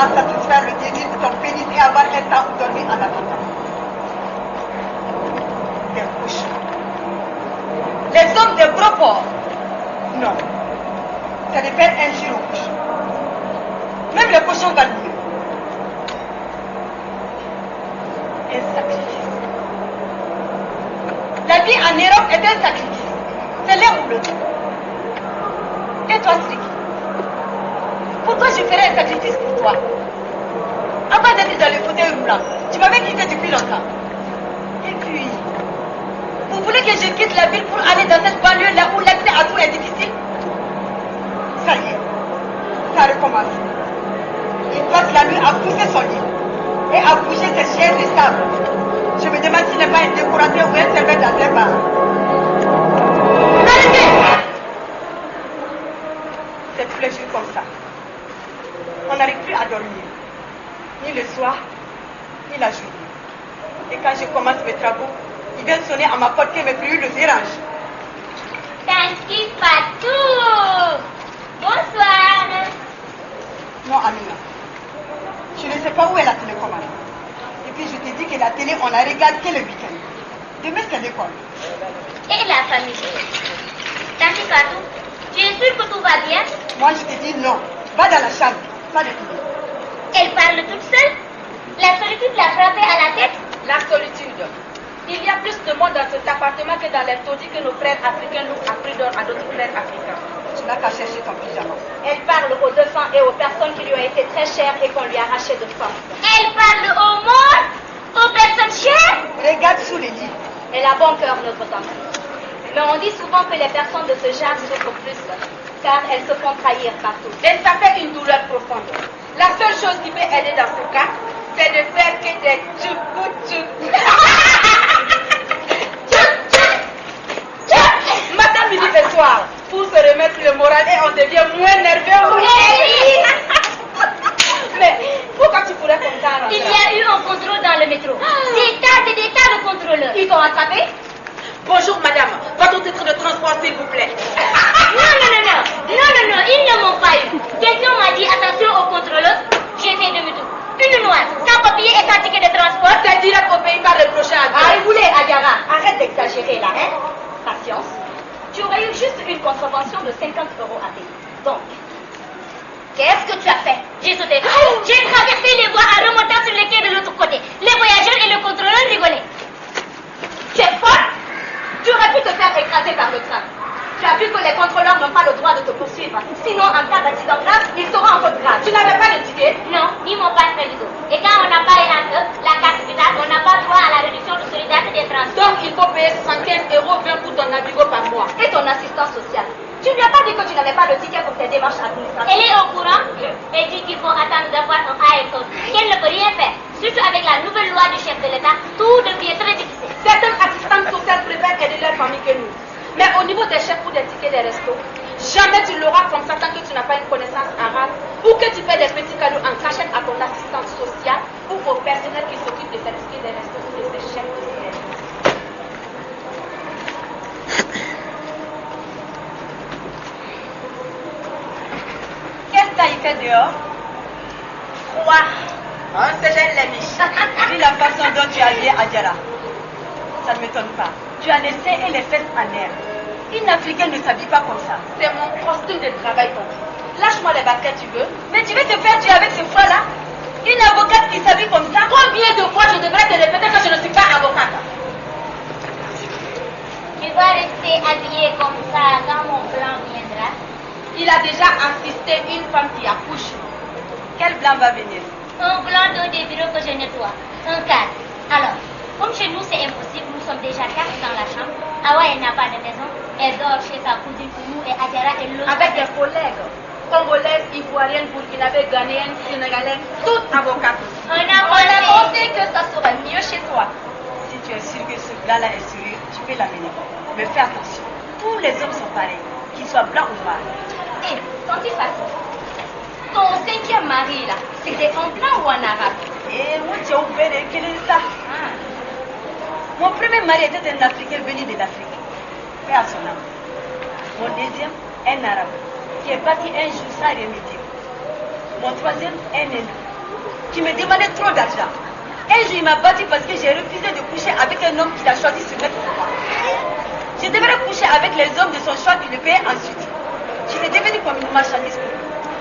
pas satisfaire le désir de ton pénis et avoir un temps où dormir en attendant. Des couches. Les hommes de gros porcs. Non. Ça de faire un giro aux couches. Même le cochon va mieux. Un sacrifice. La vie en Europe est un sacrifice. C'est l'un ou l'autre. Et toi, Striki, pourquoi je ferais un sacrifice pour toi? Avant d'être dans le fauteuil roulant, tu m'avais quitté depuis longtemps. Et puis, vous voulez que je quitte la ville pour aller dans cette banlieue-là où l'accès à tout est difficile? Ça y est, ça recommence. Il passe la nuit à pousser son lit et à bouger ses chaises de sable. Je me demande s'il n'est pas un décorateur ou un serveur dans un bar. Arrêtez! C'est tous les jours comme ça. On n'arrive plus à dormir. Ni le soir, ni la journée. Et quand je commence mes travaux, il vient sonner à ma porte que mes prières le dérangent. Tanti Patou! Bonsoir! Non, Amina. Je ne sais pas où est la télécommande. Et puis je te dis que la télé, on la regarde que le week-end. Demain, c'est l'école. Et la famille? Tanti Patou, tu es sûre que tout va bien? Moi, je te dis non. Va dans la chambre. Pas de télé. Elle parle toute seule? La solitude l'a frappée à la tête? La solitude. Il y a plus de monde dans cet appartement que dans les taudis que nos frères africains nous ont pris d'or à d'autres frères africains. Tu n'as qu'à chercher ton pyjama. Elle parle aux défunts et aux personnes qui lui ont été très chères et qu'on lui a arraché de force. Elle parle au monde? Aux personnes chères? Regarde sous les lits. Elle a bon cœur, notre tante. Mais on dit souvent que les personnes de ce genre souffrent plus, car elles se font trahir partout. Et ça fait une douleur profonde. La seule chose qui peut aider dans ce cas, c'est de faire que des tchoukou-tchoukou. Matin, midi et soir, pour se remettre le moral et on devient moins nerveux. Oui. Mais pourquoi tu pourrais comme ça? Il y a eu un contrôle dans le métro. Des tas de contrôleurs. Ils t'ont attrapé? Bonjour madame, votre titre de transport s'il vous plaît. Non, ils ne m'ont pas eu. Quelqu'un m'a dit attention aux contrôleurs. J'ai fait demi-tour. Une noire, sans papier et sans ticket de transport. C'est direct au pays par reprocher à Dieu. Ah, vous voulez, Agara, arrête d'exagérer là, hein. Patience. Tu aurais eu juste une contravention de 50 € à payer. Donc, qu'est-ce que tu as fait? J'ai sauté. J'ai traversé les voies en remontant sur les quais de l'autre côté. Les voyageurs et le contrôleur rigolaient. Tu es folle? Tu aurais pu te faire écraser par le train. Tu as vu que les contrôleurs n'ont pas le droit de te poursuivre. Sinon, en cas d'accident grave, ils seront en faute grave. Tu n'avais pas de ticket? Non, ni mon passe réseau. Et quand on n'a pas la carte vitale, on n'a pas droit à la réduction de solidarité des transports. Donc, il faut payer 75 € 20 pour ton abigo par mois. Et ton assistance sociale. Tu ne lui as pas dit que tu n'avais pas de ticket pour tes démarches administratives? Elle est au courant. Elle dit qu'il faut attendre d'avoir un ASO. Qu'elle ne peut rien faire. Surtout avec la nouvelle loi du chef de l'État, tout devient très difficile. Certaines assistantes sociales préfèrent aider leur famille que nous. Mais au niveau des chèques ou des tickets des restos, jamais tu l'auras comme ça tant que tu n'as pas une connaissance arabe ou que tu fais des petits cadeaux en cachette à ton assistante sociale ou au personnel qui s'occupe de ces tickets des restos ou de ces chèques de service. Qu'est-ce que tu as fait dehors? Froid. On se gêne les miches. Vu la façon dont tu as habillé Adjara. Ça ne m'étonne pas. Tu as les seins et les fesses en air. Une Africaine ne s'habille pas comme ça. C'est mon costume de travail, tonton. Lâche-moi les baskets, tu veux? Mais tu veux te faire tuer avec ce froid-là? Une avocate qui s'habille comme ça? Combien de fois je devrais te répéter que je ne suis pas avocate? Tu vas rester habillée comme ça quand mon plan viendra. Il a déjà assisté une femme qui accouche. Quel blanc va venir? Un blanc d'eau des bureaux que je nettoie. Un cadre. Alors, comme chez nous c'est impossible, nous sommes déjà 4 dans la chambre. Awa, elle n'a pas de maison. Elle dort chez sa cousine Oumou et Adjara, elle loge Avec des collègues congolaises, ivoiriennes, burkinabées, ghanéennes, sénégalaises, toutes avocates. On a pensé que ça serait mieux chez toi. Si tu es sûr que ce blanc-là est sérieux, tu peux l'amener. Mais fais attention. Tous les hommes sont pareils, qu'ils soient blancs ou noirs. Hé, Tanti Fatou, ton 5e mari là, c'était en blanc ou en arabe? Et moi, tu as ouvert quel est ça? Mon premier mari était un Africain venu de l'Afrique. Paix à son âme. Mon deuxième, un arabe, qui est parti un jour sans remédier. Mon troisième, un hindou, Tu me demandais trop d'argent. Un jour, il m'a battu parce que j'ai refusé de coucher avec un homme qui a choisi se mettre pour moi. Je devrais coucher avec les hommes de son choix qui le payaient ensuite. Je suis devenue comme une marchandise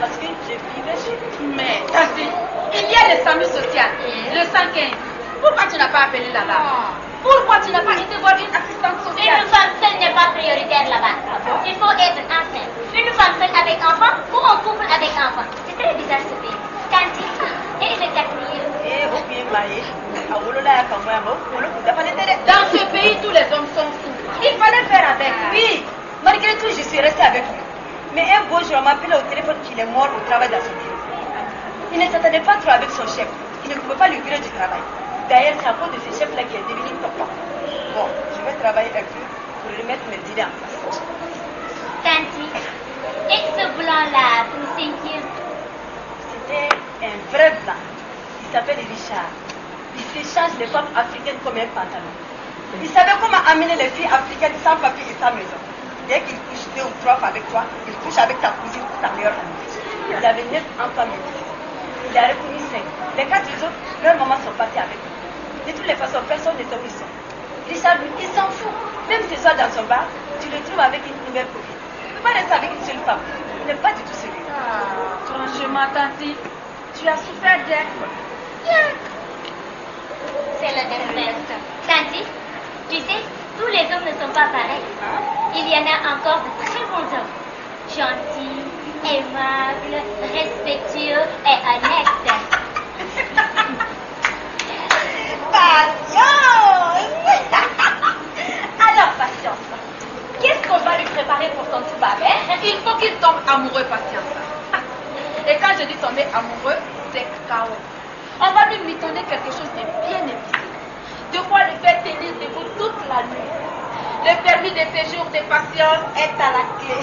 parce que je vivais chez lui. Mais, Tati, il y a le SAMU social, le 115. Pourquoi tu n'as pas appelé là-bas? Pourquoi tu n'as pas été voir une assistante sociale? Une femme seule n'est pas prioritaire là-bas. Il faut être enceinte. Une femme seule avec enfant ou un couple avec enfant. C'est très bizarre ce pays. Tanti, et le quatrième. Dans ce pays, tous les hommes sont fous. Il fallait faire avec. Oui, malgré tout, je suis restée avec lui. Mais un beau jour, on m'a appelé au téléphone qu'il est mort au travail dans son bureau. Il ne s'attendait pas trop avec son chef. Il ne pouvait pas lui virer du travail. D'ailleurs, c'est à cause de ce chef-là qui est devenu top. Bon, je vais travailler avec lui pour remettre mes idées en place. Tanti, et ce blanc-là, ton cinquième? C'était un vrai blanc. Il s'appelle Richard. Il s'échange les femmes africaines comme un pantalon. Il savait comment amener les filles africaines sans papier et sans maison. Dès qu'il couche 2 ou 3 fois avec toi, il couche avec ta cousine ou ta meilleure amie. Il avait 9 enfants métis. Il a reconnu 5. Les 4 autres, leurs mamans sont parties avec lui. De toutes les façons, personne ne sait où ils sont. Richard, lui, il s'en fout. Même ce soir dans son bar, tu le trouves avec une nouvelle copine. Tu ne peux pas rester avec une seule femme. Il n'est pas du tout sérieux. Franchement, Tanti, tu as souffert d'être. C'est le destin. Tanti, tu sais, tous les hommes ne sont pas pareils. Il y en a encore de très bons hommes. Gentils, aimables, respectueux et honnêtes. Patience. Alors, patience. Qu'est-ce qu'on va lui préparer pour son tout babin? Il faut qu'il tombe amoureux, patience. Et quand je dis tomber amoureux, c'est chaos. On va lui mitonner quelque chose de bien épicé. De quoi le faire tenir debout toute la nuit. Le permis de séjour de patience est à la clé.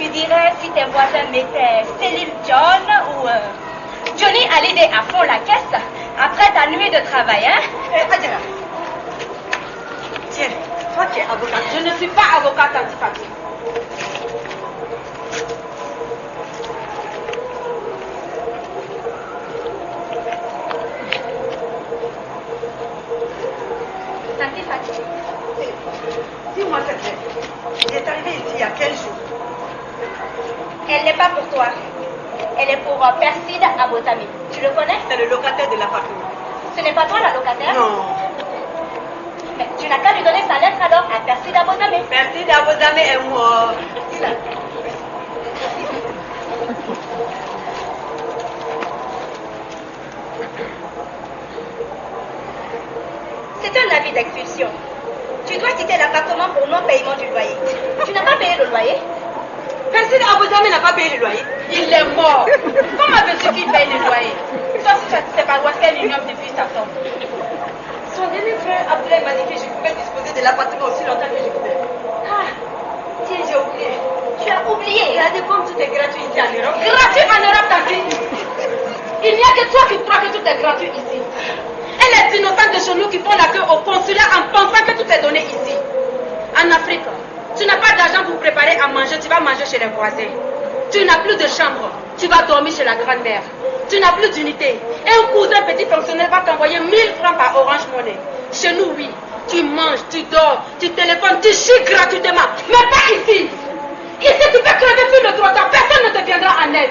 tu dirais si tes voisins mettaient Céline John ou Johnny Hallyday à fond la caisse après ta nuit de travail, hein? Adjara. Tiens, toi tu es avocate. Je ne suis pas avocate, Tanti Fatou. Tanti Fatou. Dis-moi cette lettre. Elle est arrivée ici il y a 15 jours. Elle n'est pas pour toi. Elle est pour Perside Abotami. Tu le connais? C'est le locataire de l'appartement. Ce n'est pas toi la locataire? Non. Mais tu n'as qu'à lui donner sa lettre alors à Perside Abotami. Perside Abotami est mort. C'est un avis d'expulsion. Tu dois quitter l'appartement pour non-paiement du loyer. Tu n'as pas payé le loyer? Perside Abotami n'a pas payé le loyer. Il est mort. Comment veux-tu qu'il paye le loyer? Sauf si tu as ses paroisses qu'elle ignore depuis sa tombe. Son dernier frère Abdoulaye m'a dit que je pouvais disposer de l'appartement aussi longtemps que je voulais. Ah, Tiens, j'ai oublié. tu as oublié. Regardez comme tout est gratuit ici en Europe. Gratuit en Europe, Tanti. Il n'y a que toi qui crois que tout est gratuit ici. Et les innocents de chez nous qui font la queue au consulat en pensant que tout est donné ici. En Afrique, tu n'as pas d'argent pour préparer à manger, tu vas manger chez les voisins. Tu n'as plus de chambre, tu vas dormir chez la grand-mère. Tu n'as plus d'unité. Et un cousin petit fonctionnaire va t'envoyer 1000 francs par Orange Money. Chez nous, oui. Tu manges, tu dors, tu téléphones, tu chies gratuitement. Mais pas ici. Ici, tu peux crever sur le trottoir, personne ne te viendra en aide.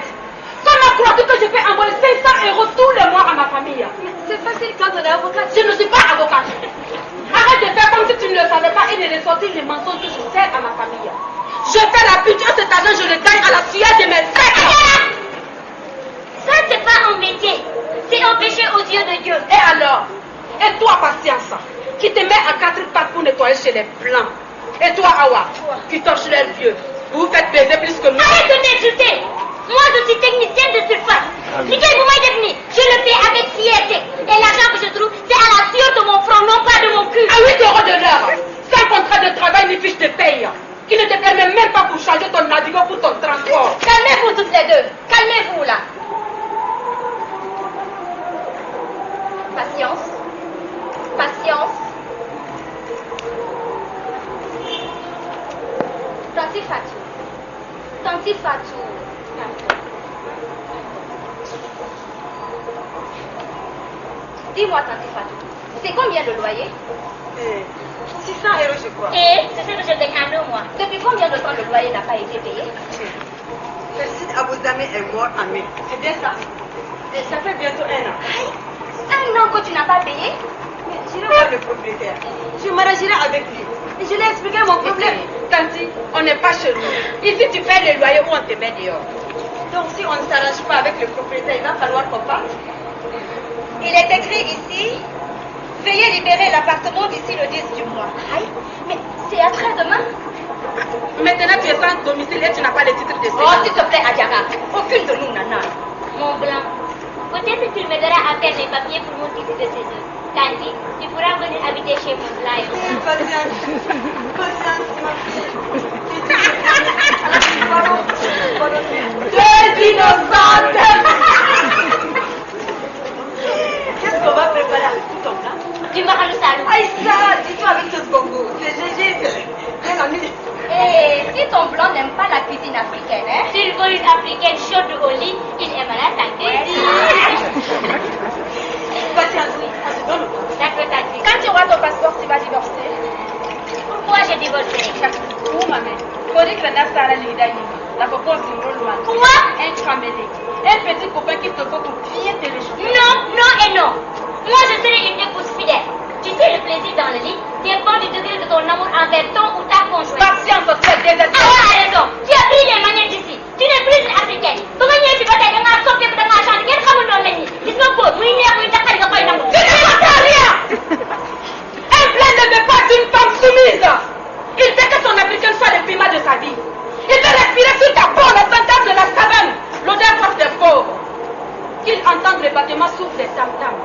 Comment crois-tu que je fais envoyer 500 € tous les mois à ma famille? C'est facile quand on est avocate. Je ne suis pas avocate. Arrête de faire comme si tu ne le savais pas et de ressortir les mensonges que je sers à ma famille. Je fais la pute et cet argent, je le gagne à la sueur de mes frères. Ça, c'est pas un métier. C'est un péché aux yeux de Dieu. Et alors? Et toi, patience, qui te mets à 4 pattes pour nettoyer chez les blancs. Et toi, Awa, qui torche leurs vieux. Vous vous faites baiser plus que moi. Arrête de m'insulter. Moi, je suis technicienne de surface. Si quel moment est devenu, je le fais avec fierté. Et l'argent que je trouve, c'est à la sueur de mon front, non pas de mon cul. À 8 € de l'heure, sans contrat de travail ni fiche de paye, qui ne te permet même pas pour changer ton navigant pour ton transport. Calmez-vous toutes les deux. Calmez-vous là. Patience. Patience. Tanti Fatou. Tanti Fatou. Dis-moi, Tanti Fatou, c'est combien le loyer? 600 € je crois. Et c'est ce que je gagne en 1 mois. Depuis combien de temps le loyer n'a pas été payé? Perside Abotami est mort en mai. C'est bien ça. Et ça fait bientôt 1 an. Un an que tu n'as pas payé? Mais j'irai voir le propriétaire. Je m'arrangerai avec lui. Et je lui ai expliqué mon problème. Tanti, on n'est pas chez nous. Ici, tu fais le loyer ou on te met dehors. Donc si on ne s'arrange pas avec le propriétaire, il va falloir qu'on parte. Il est écrit ici, veuillez libérer l'appartement d'ici le 10 du mois. Aïe, mais c'est après-demain. Maintenant, tu es sans domicile et tu n'as pas le titre de Oh, séjour. s'il te plaît, Adiara, aucune de nous n'en a. Mon blanc, peut-être que tu m'aideras à faire mes papiers pour mon titre de séjour. Tanti, tu pourras venir habiter chez mon blanc. Patience. Patience, ma fille. Deux innocentes. Qu'est-ce qu'on va préparer avec tout ton plan? Du maral salon. Aïssa, dis-toi avec ce bongo. C'est GG, bien ami. Et si ton blanc n'aime pas la cuisine africaine, hein? S'il veut une africaine chaude au lit, il aimera ta cuisine. Patience, oui, ça se donne. D'accord, Tanti. Quand tu auras ton passeport, tu vas divorcer. Pourquoi j'ai divorcé? Où, ma mère? Conique le naf Sarah Lida Yimi. La coco Simon Loin. Quoi? Un camélé. Un petit copain qui te faut pour bien te réchauffer. Non, non et non. Moi, je serai une épouse fidèle. Tu sais, le plaisir dans le lit dépend du degré de ton amour envers ton ou ta conjointe. Patience, tu es désespérée. Ah, ouais, raison. Tu as pris les manières d'ici. Tu n'es plus une africaine. Comment tu vas t'aider à sortir de ma chambre? Quel est le nom? Ils sont beaux. Oui, il y a une taille de paille d'amour. Tu ne comprends rien. Un plein ne veut pas d'une femme soumise. Il fait que son africaine soit le climat de sa vie. Il veut respirer sur ta peau le senteur de la savane, l'odeur forte des pauvres. Qu'il entende le battement souffle des tam-tams.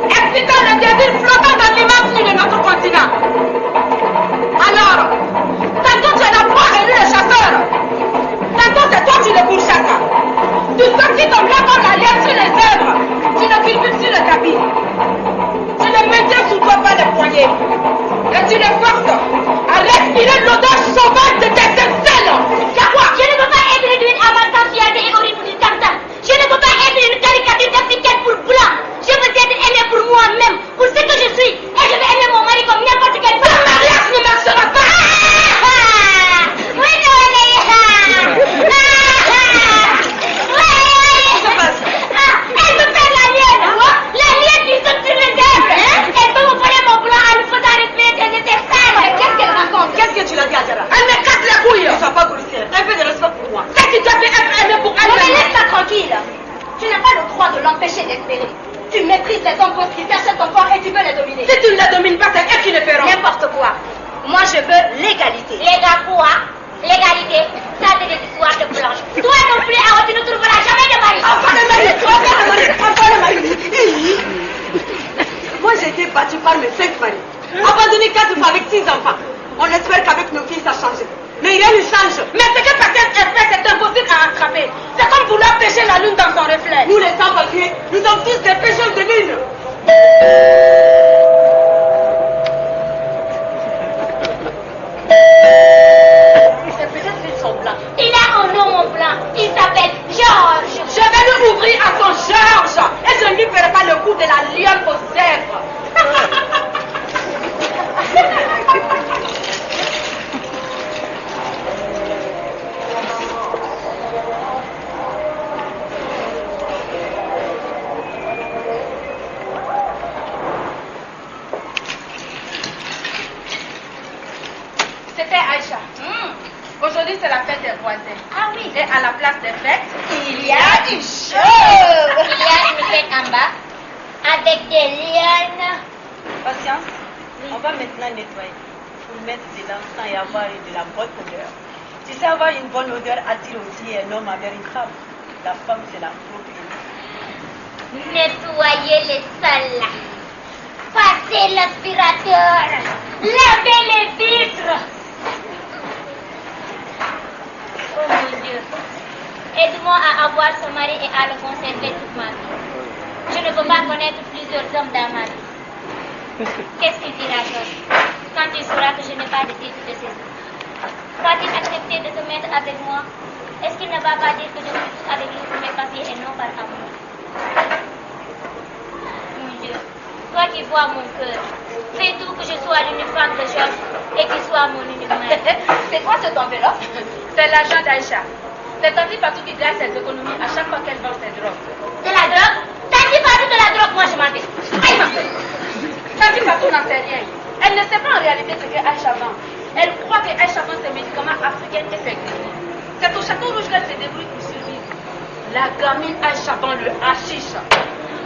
Excitant le désir flottant dans l'immense nuit de notre continent. avec Marie. Abandonner 4 femmes avec 6 enfants. On espère qu'avec nos filles, ça change. Mais rien ne change. Mais ce que personne espère, c'est impossible à attraper. C'est comme vouloir pêcher la lune dans son reflet. Nous, les sans-papiers, nous sommes tous des pêcheurs de lune. C'est peut-être lui son blanc. Il a un nom, mon blanc. Il s'appelle Georges. Je vais lui ouvrir à son Georges. Et je ne lui ferai pas le coup de la lionne aux zèbres. C'était Aïcha. Aujourd'hui, c'est la fête des voisins. Ah oui. Et à la place des fêtes, Il y a du show. Il y a une fête en bas avec des lianes. Patience, on va maintenant nettoyer pour mettre de l'encens et avoir de la bonne odeur. Tu sais, avoir une bonne odeur attire aussi un homme vers une femme. La femme, c'est la propriété. Nettoyer les salles. Passer l'aspirateur. Laver les vitres. Oh mon Dieu. Aide-moi à avoir ce mari et à le conserver toute ma vie. Je ne peux pas connaître plusieurs hommes dans ma vie. Qu'est-ce qu'il dira, Georges, quand il saura que je n'ai pas de titre de séjour? Va-t-il accepter de se mettre avec moi? Est-ce qu'il ne va pas dire que je suis avec lui pour mes papiers et non par amour? Mon Dieu, toi qui vois mon cœur, fais tout que je sois l'unique femme de Georges et qu'il soit mon unique mari. c'est quoi cette enveloppe? C'est l'argent d'Aïcha. C'est Tanti Fatou qui gagne ses économies à chaque fois qu'elle vend ses drogues. De la drogue? Tanti Fatou de la drogue, moi je m'en vais. Aïe, ma fille. Tanti Fatou n'en sait rien. Elle ne sait pas en réalité ce que Aïcha vend. Elle croit que Aïcha vend ses médicaments africains et ses greniers. C'est au château rouge qu'elle se débrouille pour survivre. La gamine Aïcha vend le hashish.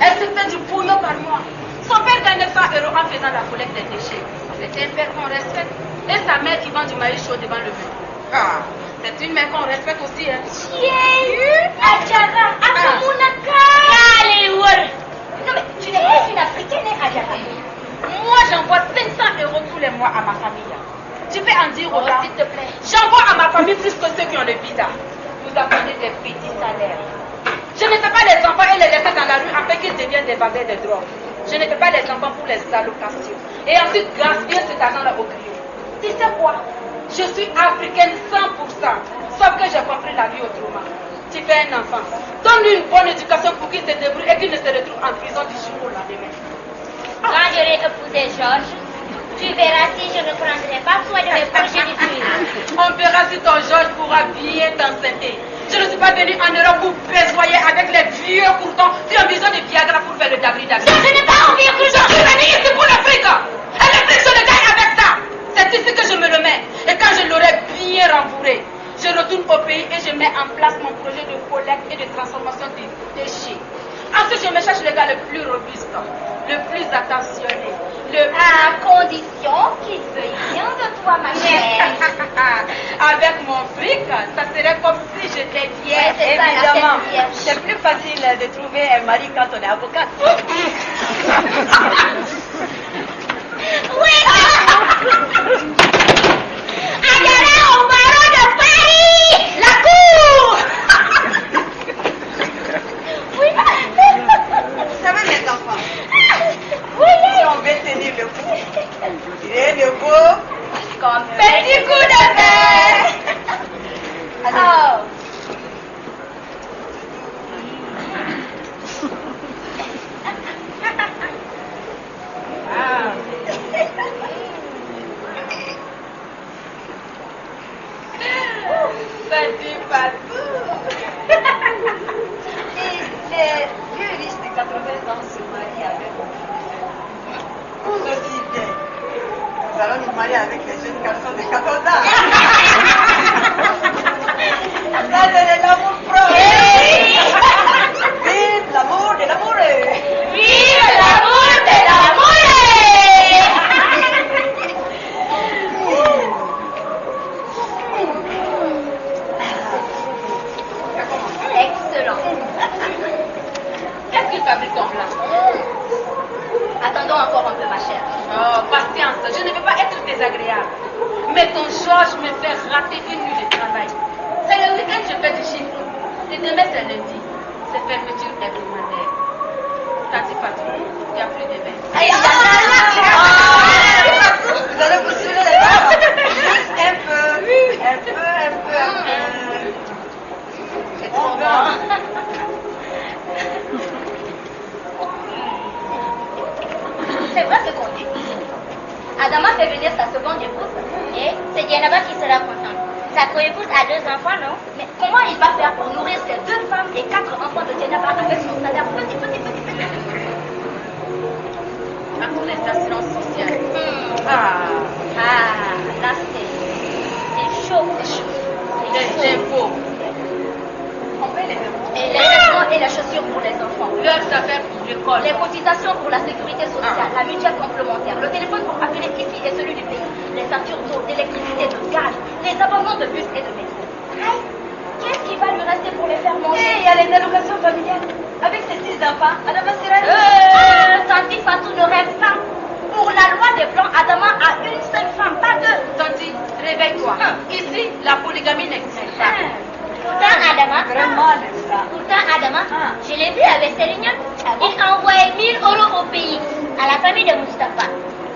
Elle se fait du bouillon par mois. Son père gagne 900 € en faisant la collecte des déchets. C'est un père qu'on respecte. Et sa mère qui vend du maïs chaud devant le feu. Ah, c'est une mère qu'on respecte aussi. Hein. Tiens, Adjara, Akamounaka. Allez, non mais tu n'es pas une africaine, Adjara. Moi, j'envoie 500 € tous les mois à ma famille. Tu peux en dire aux gens, s'il te plaît. J'envoie à ma famille plus que ceux qui ont le visa. Vous apprenez des petits salaires. Je ne fais pas les enfants et les laisser dans la rue afin qu'ils deviennent des vendeurs de drogue. Je ne fais pas les enfants pour les allocations. Et ensuite gaspiller cet argent-là au griot. Tu sais quoi? Je suis africaine 100%. Sauf que j'ai compris la vie autrement. Tu fais un enfant. Donne-lui une bonne éducation pour qu'il se débrouille et qu'il ne se retrouve en prison du jour au lendemain. Quand j'aurai épousé Georges, tu verras si je ne prendrai pas soin de mes progénitures. On verra si ton Georges pourra bien t'enseigner. Je ne suis pas venue en Europe pour pésoyer avec les vieux courtons qui ont besoin de Viagra pour faire le dabri-dabri. Je n'ai pas envie que Je suis venue ici pour l'Afrique. Et l'Afrique, je le gagne avec ça. C'est ici que je me le mets. Et quand je l'aurai bien rembourré, je retourne au pays et je mets en place mon projet de collecte et de transformation des déchets. Ensuite, je me cherche le gars le plus robuste, le plus attentionné, à condition qu'il veuille bien de toi, ma chère. Avec mon fric, ça serait comme si j'étais vierge. C'est ça, la Évidemment, tête vierge. c'est plus facile de trouver un mari quand on est avocate. Oui. Adjara au barreau de Paris. La cour. Oui. Vous savez, mes enfants, Oui. si on veut tenir le coup, rien de beau Comme petit coup de main. Oh. Petit patou. Et les vieux riches de 80 ans se marient avec nous aussi bien. Nous allons nous marier avec les jeunes garçons de 14 ans. Ça, c'est l'amour propre. Vive l'amour de l'amour. Vive l'amour de l'amour. Excellent. Qu'est-ce qu'il fabrique comme plat? Attendons encore un peu, ma chère. Oh, désagréable. Mais ton Georges me fait rater une nuit de travail. C'est le week-end je fais du chiffre. Et demain c'est lundi. C'est fermeture hebdomadaire. Tati Fatou, il n'y a plus de bain. Vous allez vous soulever les bras. Juste un peu. C'est trop bon. C'est vrai ce qu'on dit. Adama fait venir sa seconde épouse. Et c'est Dianaba qui sera contente. Sa co-épouse a 2 enfants, non? Mais comment il va faire pour nourrir ces 2 femmes et 4 enfants de Dianaba avec son salaire petit. À cause des assurances sociales. Là c'est chaud. Les impôts. On paye les impôts. Et les vêtements et les chaussures pour les enfants. Leurs affaires pour l'école. Les cotisations pour la sécurité sociale, la mutuelle complémentaire, le téléphone pour appeler ici et celui du pays, les factures d'eau, d'électricité, de gaz, les abonnements de bus et de métro. Qu'est-ce qui va lui rester pour les faire manger? Et il y a les allocations familiales. Avec ses 6 enfants, Adama sera Tanti Fatou ne rêve pas. Pour la loi des Blancs, Adama a une seule femme, pas 2. Tanti, réveille-toi. Ici, la polygamie n'existe pas. Pourtant, Adama, vraiment, n'est-ce pas? je l'ai vu avec Sérignan. Il a envoyé 1000 € au pays, à la famille de Mustapha.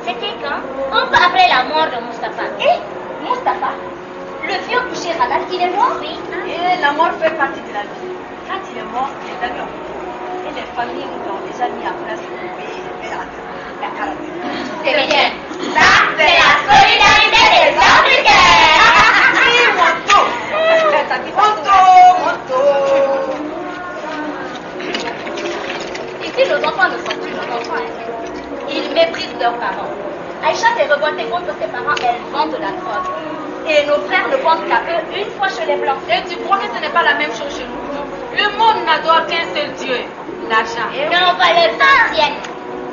C'était quand? Un peu après la mort de Mustapha. Et Mustapha, le vieux boucher Haddad, il est mort, oui. Et la mort fait partie de la vie. Quand il est mort, les amis ont mouru. Et les familles nous ont déjà mis en place pour payer les pères la caractère. C'est bien. Ça, c'est la solidarité des Africains. Monto. Ici, nos enfants ne sont plus nos enfants. Ils méprisent leurs parents. Aïcha s'est revoltée contre ses parents, elle vend de la drogue. Et nos frères ne pensent qu'à eux une fois chez les Blancs. Et tu crois que ce n'est pas la même chose chez nous? Le monde n'adore qu'un seul Dieu, l'argent. Nos valeurs anciennes,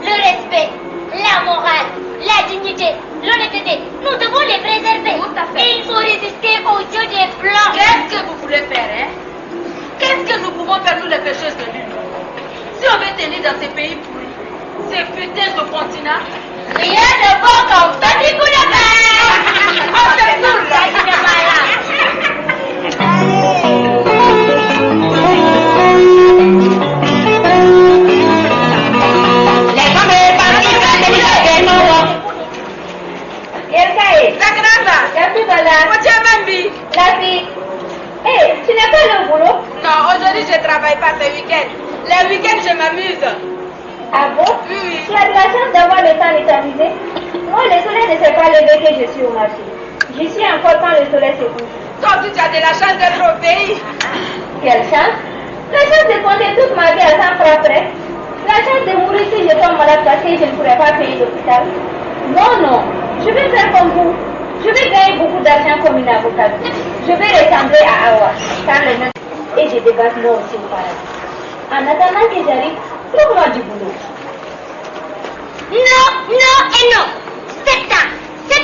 le respect, la morale, la dignité, l'honnêteté, nous devons les préserver. Tout à fait. Et il faut résister aux dieux des Blancs. Qu'est-ce que vous voulez faire, hein? Qu'est-ce que nous pouvons faire, nous les pêcheuses de l'une? Si on veut tenir dans ces pays pourris, ces putains de continents, Rien de bon comme petit coup de main. On se fout là, il est malade. Les femmes parties dans les la grande, la plus balade. La fille. Hé, tu n'as pas le boulot? non, aujourd'hui je travaille pas ce week-end. Les week-ends je m'amuse. Ah bon? Oui. Tu as de la chance d'avoir le temps de t'amuser. Moi, le soleil ne s'est pas levé que je suis au marché. Je suis encore quand le soleil se couche. Toi aussi tu as de la chance d'être au pays. Quelle chance? La chance de compter toute ma vie à 100 francs près. La chance de mourir si je tombe malade parce que je ne pourrais pas payer l'hôpital. Non, je vais faire comme vous. Je vais gagner beaucoup d'argent comme une avocate. Je vais ressembler à Awa, car le nom et je dégage moi aussi au paradis. En attendant que j'arrive, trouve-moi du boulot. Non et non. 7 ans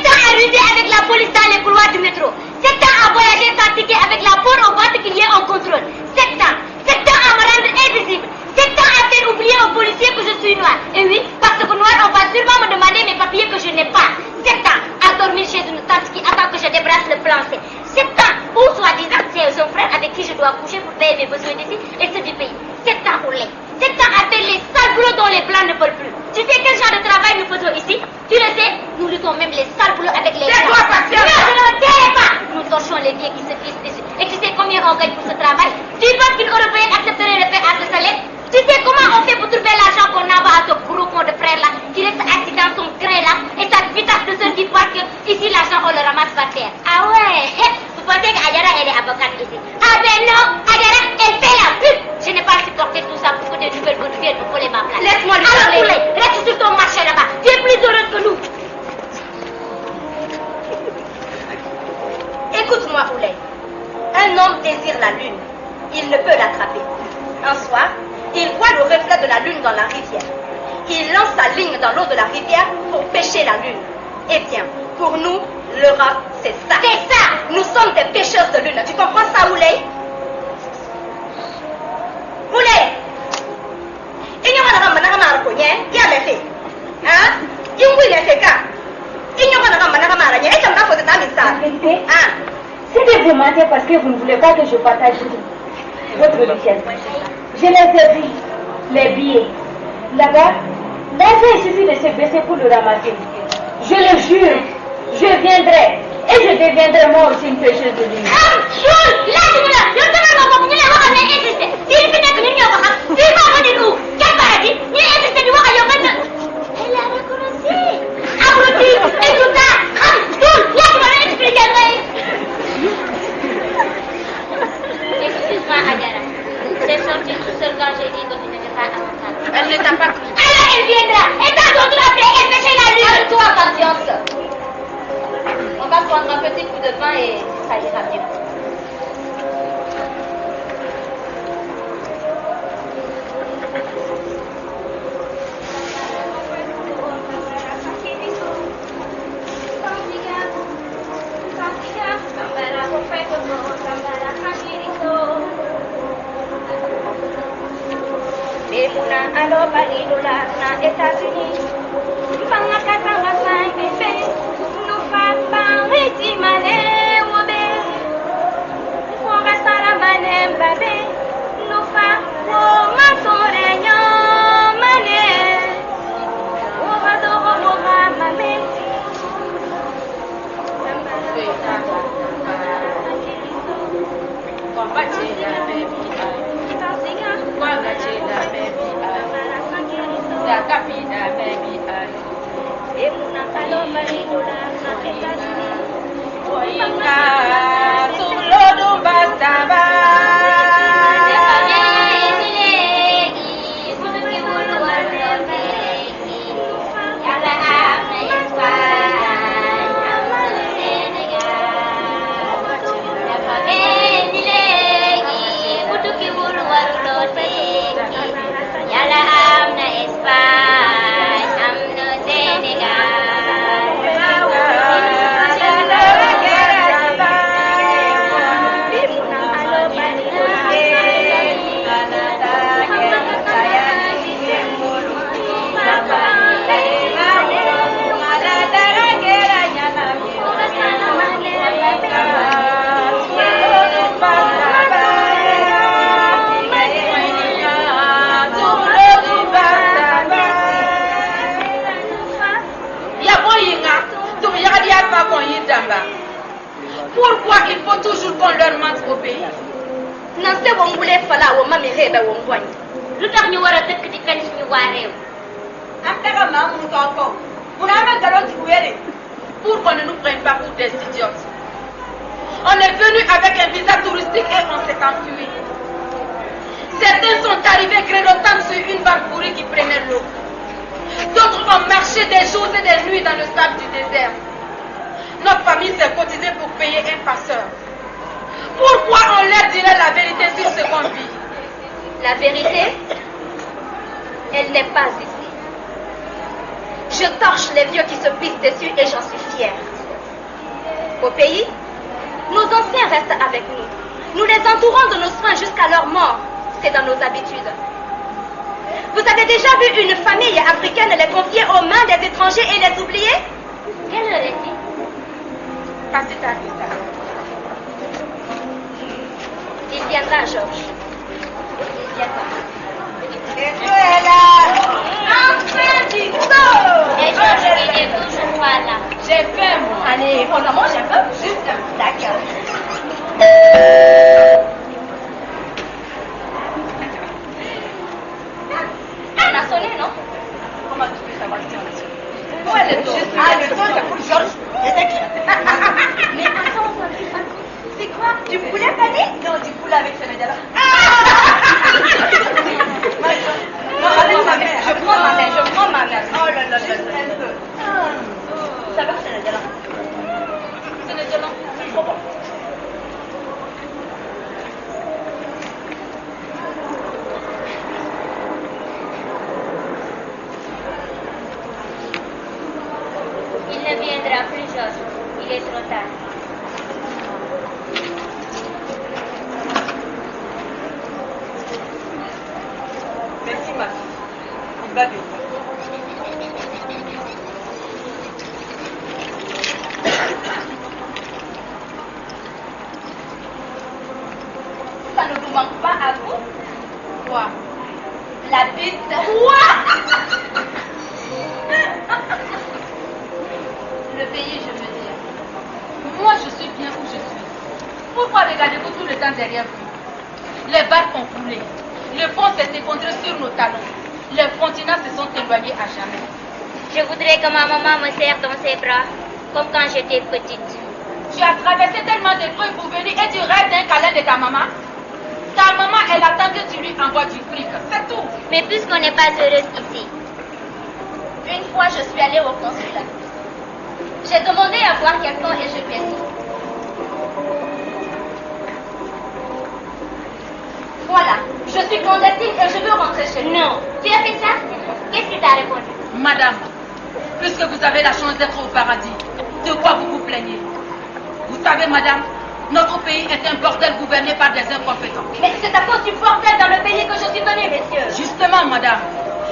à ruser avec la police dans les couloirs du métro. 7 ans à voyager sans ticket avec la peur au boîte qu'il y ait en contrôle. 7 ans à me rendre invisible. 7 ans à faire oublier aux policiers que je suis noire. Et oui, parce que noire, on va sûrement me demander mes papiers que je n'ai pas. 7 ans à dormir chez une tante qui attend que je débrasse le plancher. 7 ans où soi-disant c'est son frère avec qui je dois coucher pour payer mes besoins d'ici et ceux du pays. 7 ans au lait. 7 ans à faire les sales boulots dont les blancs ne veulent plus. Tu sais quel genre de travail nous faisons ici? Tu le sais, nous luttons même les sales boulots avec les blancs. Tais-toi, patience. Non, je ne tais pas. Nous torchons les vieux qui se pissent dessus. Et tu sais combien on gagne pour ce travail? Tu penses qu'une Européenne accepterait de faire à ce salaire? Tu sais comment on fait pour trouver l'argent qu'on envoie à ce gros con de frère là, qui reste assis dans son crin là, et sa vitasse de ceux qui pensent que ici l'argent on le ramasse par terre. Ah ouais, vous pensez qu'Adjara elle est avocate ici? Ah ben non, Adjara elle fait la pute. Je n'ai pas supporté tout ça pour que des nouvelles bonnes viennent me coller ma place. Laisse-moi le parler. Alors reste sur ton marché là-bas, tu es plus heureuse que nous. Écoute-moi, Oulay. Un homme désire la lune. Il ne peut l'attraper. Un soir, il voit le reflet de la lune dans la rivière. Il lance sa ligne dans l'eau de la rivière pour pêcher la lune. Eh bien, pour nous, le rap, c'est ça. C'est ça. Nous sommes des pêcheurs de lune. Tu comprends ça, Oulay? Oulay! Il n'y a pas de rame, il y a mes filles. Hein? Il y a un écoutez, c'était vous mentir parce que vous ne voulez pas que je partage votre richesse. Je les ai vus, les billets. Là-bas, il suffit de se baisser pour le ramasser. Je le jure, je viendrai. Et je deviendrai moi aussi une pêcheuse de lumière. Elle a reconnu. Abruti, excuse-moi, Agara. C'est sorti tout seul quand j'ai dit que tu n'étais pas à mon table. Elle ne t'a pas... Alors elle viendra. Et quand d'autres l'appeler, elle pêcher la lune. Calme-toi, patience. On va prendre un petit coup de vin et ça ira mieux. Alors, Baridola, aux États-Unis, Banga Katanga, bébé, nous faisons petit mané, on reste à la mané, bébé, nous faisons maton réunion, mané, on va dormir, mamé. Pourquoi il faut toujours qu'on leur mente au pays? Pour qu'on ne nous prenne pas pour des idiotes. On est venu avec un visa touristique et on s'est enfui. Certains sont arrivés grelottant sur une barque pourrie qui prenait l'eau. D'autres ont marché des jours et des nuits dans le sable du désert. Notre famille s'est cotisée pour payer un passeur. Pourquoi on leur dirait la vérité sur ce qu'on vit? La vérité, elle n'est pas ici. Je torche les vieux qui se pissent dessus et j'en suis fière. Au pays, nos anciens restent avec nous. Nous les entourons de nos soins jusqu'à leur mort. C'est dans nos habitudes. Vous avez déjà vu une famille africaine les confier aux mains des étrangers et les oublier? Quelle heure est-il? Passez ta vie. Il viendra, Georges. Il viendra. Enfin du coup! Et Georges, il est toujours pas là. J'ai faim, moi. Allez, on en mange un peu? Juste. D'accord. On a sonné, non? Comment tu peux savoir si on a sonné? Où est le dos? Le dos, c'est pour Georges. C'était clair. Mais attends, C'est quoi? Du poulet pané? Non, du poulet avec Sénégal. Non, avec ma mère. Je prends ma mère. Oh là là là là. Ça va, Sénégal? Sénégal, C'est trop bon. il ne viendra plus, Georges. Il est trop tard. Merci ma fille. Il va venir. Le pays, je veux dire. Moi, je suis bien où je suis. Pourquoi regardez-vous tout le temps derrière vous? Les barques ont coulé. Le pont s'est effondré sur nos talons. Les continents se sont éloignés à jamais. Je voudrais que ma maman me serre dans ses bras, comme quand j'étais petite. Tu as traversé tellement de trucs pour venir et tu rêves d'un câlin de ta maman. Ta maman, elle attend que tu lui envoies du fric. C'est tout. Mais puisqu'on n'est pas heureuse ici. Une fois, je suis allée au consulat. J'ai demandé à voir quelqu'un et je lui ai dit. Voilà, je suis clandestine et je veux rentrer chez nous. Non. Tu as fait ça? Qu'est-ce que t'as répondu? Madame, puisque vous avez la chance d'être au paradis, de quoi vous vous plaignez? Vous savez, madame, notre pays est un bordel gouverné par des incompétents. Mais c'est à cause du bordel dans le pays que je suis venue, messieurs. Justement, madame.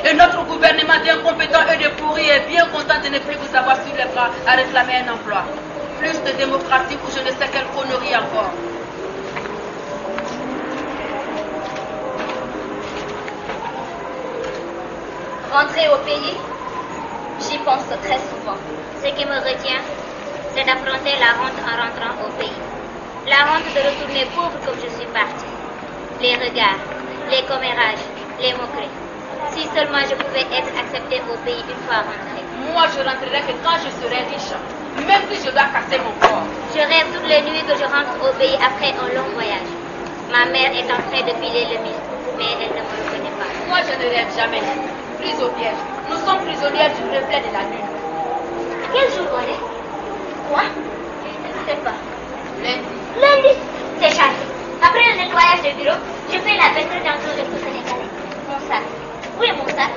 Et notre gouvernement d'incompétents et de pourris est bien content de ne plus vous avoir sur les bras à réclamer un emploi. Plus de démocratie ou je ne sais quelle connerie encore. Rentrer au pays, j'y pense très souvent. Ce qui me retient, c'est d'affronter la honte en rentrant au pays. La honte de retourner pauvre comme je suis partie. Les regards, les commérages, les moqueries. Si seulement je pouvais être acceptée au pays une fois rentrée. Moi, je rentrerai que quand je serai riche, même si je dois casser mon corps. Je rêve toutes les nuits que je rentre au pays après un long voyage. Ma mère est en train de piler le mil, mais elle ne me reconnaît pas. Moi, je ne rêve jamais. Prise au piège. Nous sommes prisonnières du reflet de la lune. Quel jour on est? Quoi? Je ne sais pas. Lundi. Lundi, c'est chargé. Après le nettoyage du bureau, je fais la vaisselle dans le resto sénégalais. Mon sac. Où est mon sac?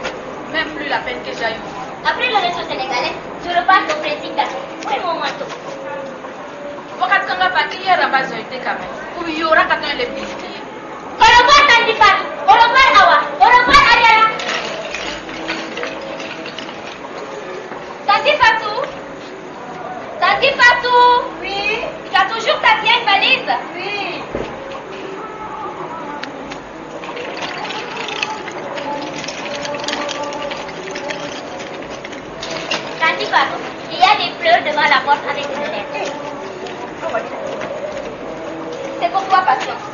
Même plus la peine que j'aille. Après le resto sénégalais, je repars au principe d'accueil. Où est mon manteau? Wakat kanga pa il y a rabat été quand même. Ou il y aura quand on les biscuits. Au revoir Tanti Fatou. Au revoir Awa. Au revoir Adjara. Tanti Fatou. Tanti Fatou. Oui, Tu as toujours ta vieille valise? oui. Tanti Fatou, il y a des fleurs devant la porte avec une lettre. C'est pour toi, patience.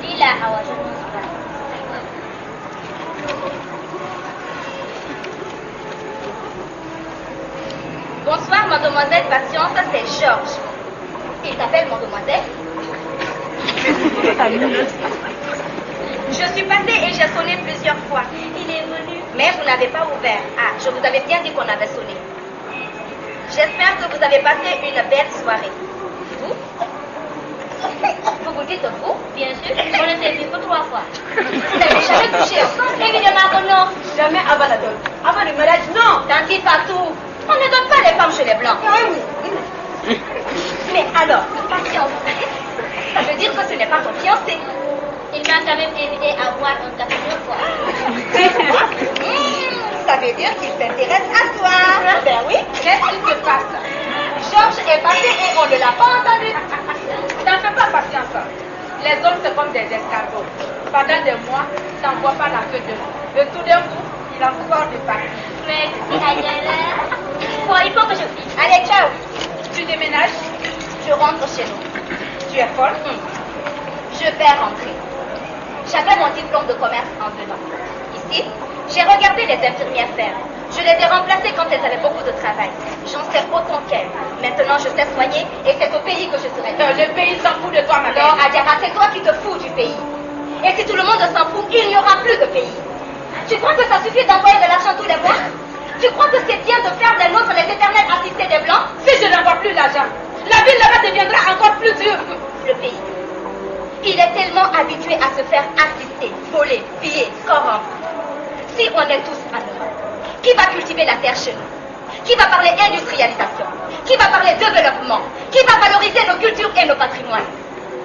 Dis-la Awa, je ne sais pas. Bonsoir, mademoiselle Patience, c'est Georges. Il t'appelle mademoiselle? Je suis passée et j'ai sonné plusieurs fois. Il est venu. Mais vous n'avez pas ouvert. Ah, je vous avais bien dit qu'on avait sonné. J'espère que vous avez passé une belle soirée. Vous? Vous vous dites vous? Bien sûr, on ne s'est vu que 3 fois. Vous n'avez jamais couché ensemble? Évidemment que non. Jamais avant la dot. Avant le mariage, non. Tanti Fatou, on ne donne pas les femmes chez les blancs. Mais alors, patience, ça veut dire que ce n'est pas ton fiancé. Il m'a quand même invité à boire un café 2 fois. Ça veut dire qu'il s'intéresse à toi. Ben oui. Qu'est-ce qui se passe? Georges est passé et on ne l'a pas entendu. T'en fais pas patience. Les hommes, c'est comme des escargots. Pendant des mois, t'en vois pas la queue de. Et tout d'un coup, il en sort de partir. Merci Adjara. Bon, il faut que je file. Allez, ciao. Tu déménages? Je rentre chez nous. Tu es folle? Je vais rentrer. J'avais mon diplôme de commerce en dedans. Ici, j'ai regardé les infirmières faire. Je les ai remplacées quand elles avaient beaucoup de travail. J'en sais autant qu'elles. Maintenant, je sais soigner et c'est au pays que je serai. Le pays s'en fout de toi, ma Non, belle. Adjara, c'est toi qui te fous du pays. Et si tout le monde s'en fout, il n'y aura plus de pays. Tu crois que ça suffit d'envoyer de l'argent tous les mois? Tu crois que c'est bien de faire des nôtres les éternels assistés des Blancs? Si je n'envoie plus d'argent, la ville là-bas deviendra encore plus dure. Le pays. Il est tellement habitué à se faire assister, voler, piller, corrompre. Si on est tous en Europe, qui va cultiver la terre chez nous? Qui va parler industrialisation? Qui va parler développement? Qui va valoriser nos cultures et nos patrimoines?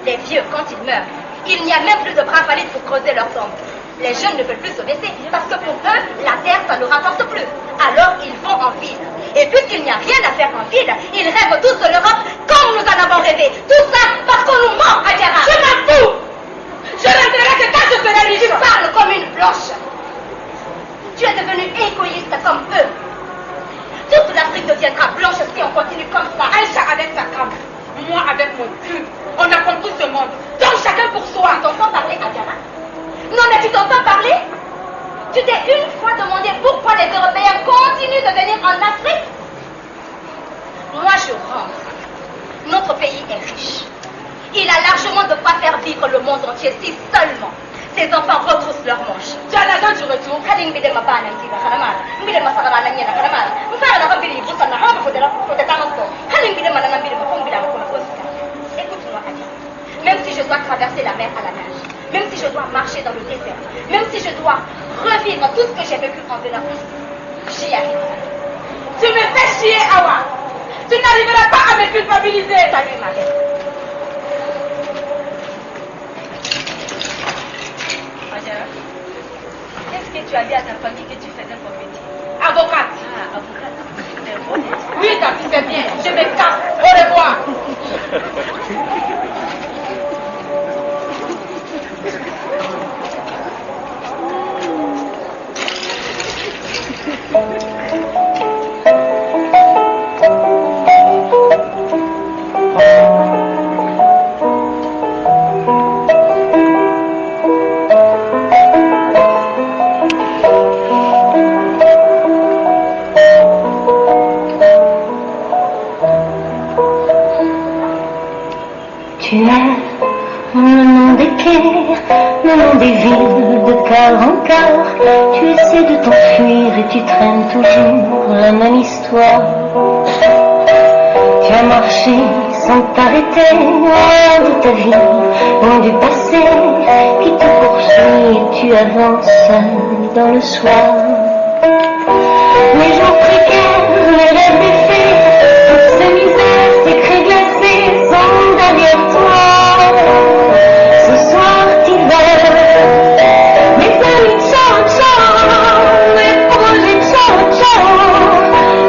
Les vieux, quand ils meurent, il n'y a même plus de bras valides pour creuser leur tombe. Les jeunes ne veulent plus se baisser parce que pour eux, la terre, ça ne rapporte plus. Alors, ils vont en ville. Et puisqu'il n'y a rien à faire en ville, ils rêvent tous de l'Europe comme nous en avons rêvé. Tout ça parce qu'on nous ment, Adjara. Je m'en fous. Je rentrerai que quand je serai riche. Tu parles comme une blanche. Tu es devenue égoïste comme eux. deviendra blanche si on continue comme ça. Aïcha avec sa cam, moi avec mon cul. On a compris ce monde. Donc chacun pour soi. Tu t'entends parler, Adjana? Non, mais tu t'entends parler? Tu t'es une fois demandé pourquoi les Européens continuent de venir en Afrique? Moi, je rentre. Notre pays est riche. Il a largement de quoi faire vivre le monde entier si seulement ses enfants retroussent leurs manches. Tu as l'argent du retour? Écoute-moi, Adia. Même si je dois traverser la mer à la nage, même si je dois marcher dans le désert, même si je dois revivre tout ce que j'ai vécu en venant ici, j'y arriverai. Tu me fais chier, Awa. Tu n'arriveras pas à me culpabiliser. Salut, ma belle. Qu'est-ce que tu as dit à ta famille que tu faisais comme métier? Avocate. Ah, avocate. Oui, ta fille, c'est bien. Je me casse. Au revoir. Tu es le nom des quais, le nom des villes de quart en quart. Tu essaies de t'enfuir et tu traînes toujours la même histoire. Tu as marché sans t'arrêter, loin de ta vie, loin du passé qui te poursuit et tu avances dans le soir. Les jours précaires, les rêves défaits, toutes ces misères, ces craies glacées sont derrière toi. Ce soir t'hiver, mes amis, ciao, ciao, mes projets, ciao, ciao,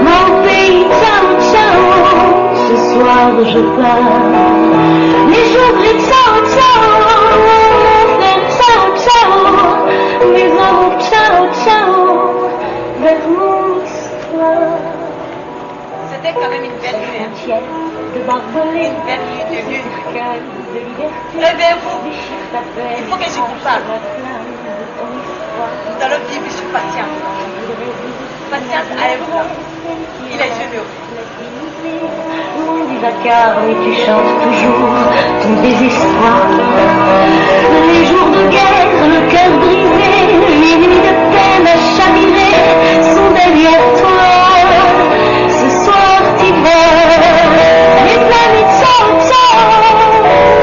mon pays, ciao, ciao. Ce soir je pars, les jours gris, ciao, ciao, mon frère, ciao, ciao, mes amours, ciao, ciao, vers mon histoire. C'était quand même une belle nuit. Frontière de barbelés, Une belle nuit de lune. cercles de liberté. Réveillez-vous. Déchire ta peine. Il faut que je vous parle. La flamme de ton histoire. Nous allons vivre sur patience. Patience avec moi. Il est généreux. Loin du vacarme, et tu chantes toujours ton désespoir. Les jours de guerre, le cœur brisé, les nuits de peine à chavirer sont derrière toi. Ce soir t'hiver, mes amis, ciao, ciao,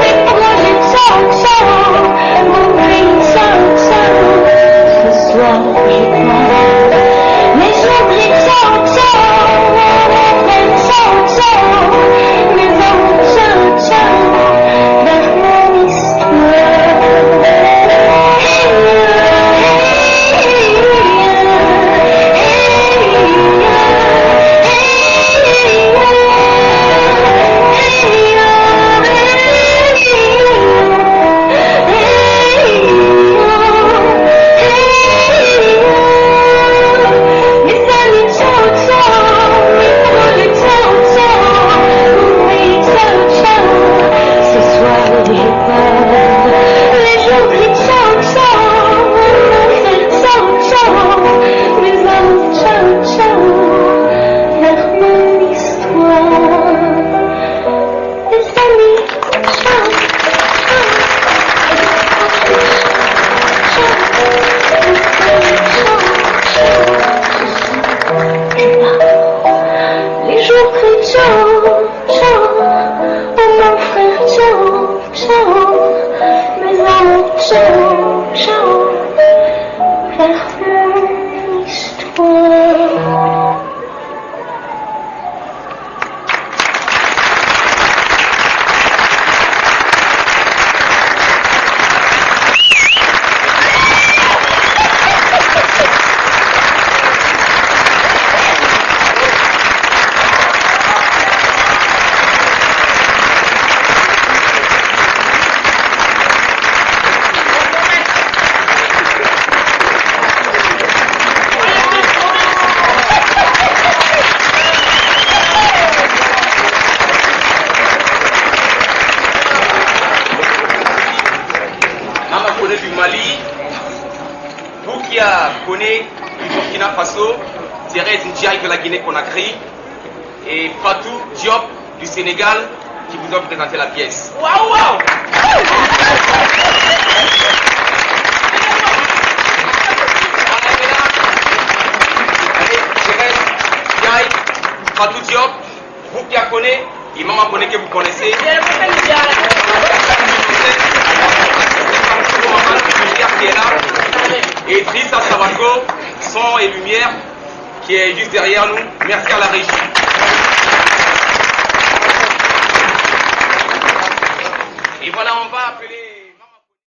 mes projets, ciao, ciao, mon pays, ciao, ciao. Ce soir je pars, mes jours gris, ciao, ciao, mes frères, ciao, ciao, mes amours, ciao, ciao, vers mon histoire. Blaise Ndiaye de la Guinée-Conakry et Fatou Diop du Sénégal qui vous ont présenté la pièce. Waouh, waouh! Fatou Diop, vous qui la connaissez, et maman connaît que vous connaissez. Qui est là. Et Drissa Sabago, son et lumière, qui est juste derrière nous. Merci à la régie.